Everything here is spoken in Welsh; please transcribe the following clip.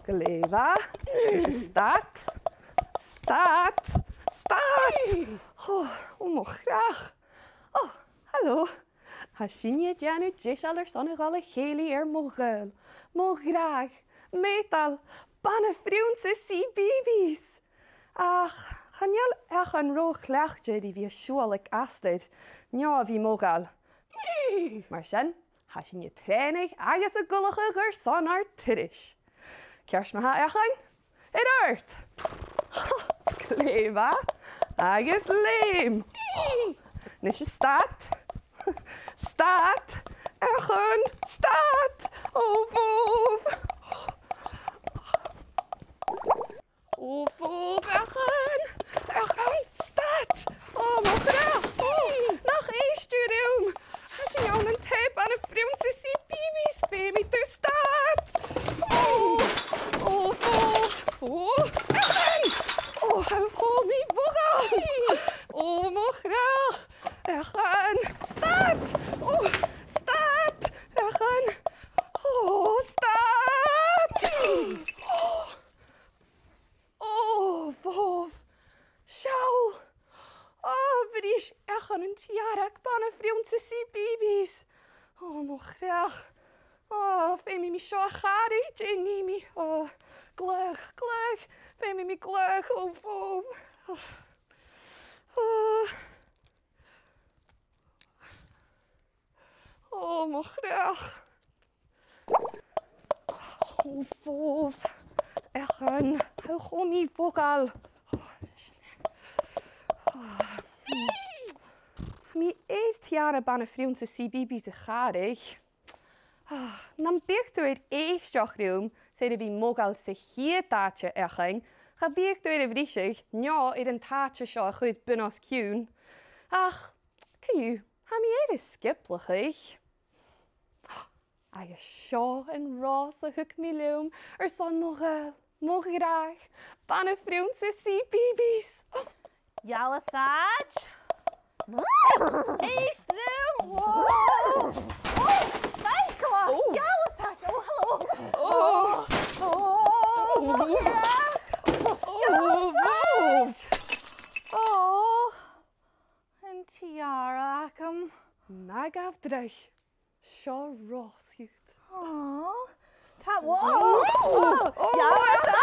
Gleva. Start. Start. Start. Oh, graag. Oh, hallo. Hashin je janu jishaler sonnegalle heli Mì-mhodhail. Graag. Metal. Bana-phrionnsa CBeebies. Ach, gaan jel echt een roog lechtje die wie schuwelijk astert. Ja, wie Mì-mhodhail. Maar sen, hashin je trainig agus a gullige gerson ar tirish. Kers me ha echen? Het art. Gleva. Agus leem. Nisje staat. Staat. Echen. Staat. Of. Of, echen. Echen. Staat. Oh, maar graag. Nog eerst doen. Als je jou een tape aan een Bana-phrionnsa CBeebies baby te staat. Echen. Mì-mhodhail. Maar graag. Echen. Staat. Staat. Echen. Staat. Sjouw. Vries echen een tiara Bana-phrionnsa CBeebies. Maar graag. Femi mi zo gari, Jenny. Glug. Femi mi glug. Maar graag. Echen. Hou gewoon Mì-mhodhail. Mi eerst jaren Bana-phrionnsa CBeebies garig. Dan biegt door het eerste room, zeiden wie Mì-mhodhail zich hier taatje echen. Ga biegt door de vriesig, ja, een taatje zo goed binnen kuun. Ach, kijk, ha mi skiplig. Je zo een roze hoek mi loom, son Mì-mhodhail, graag, Bana-phrionnsa CBeebies. Jelle Saj. Eerst room. Wow. Jelle Saj. Hallo. Een tiara akum. Nagaf drug. Zo roze goed. Jelle Saj.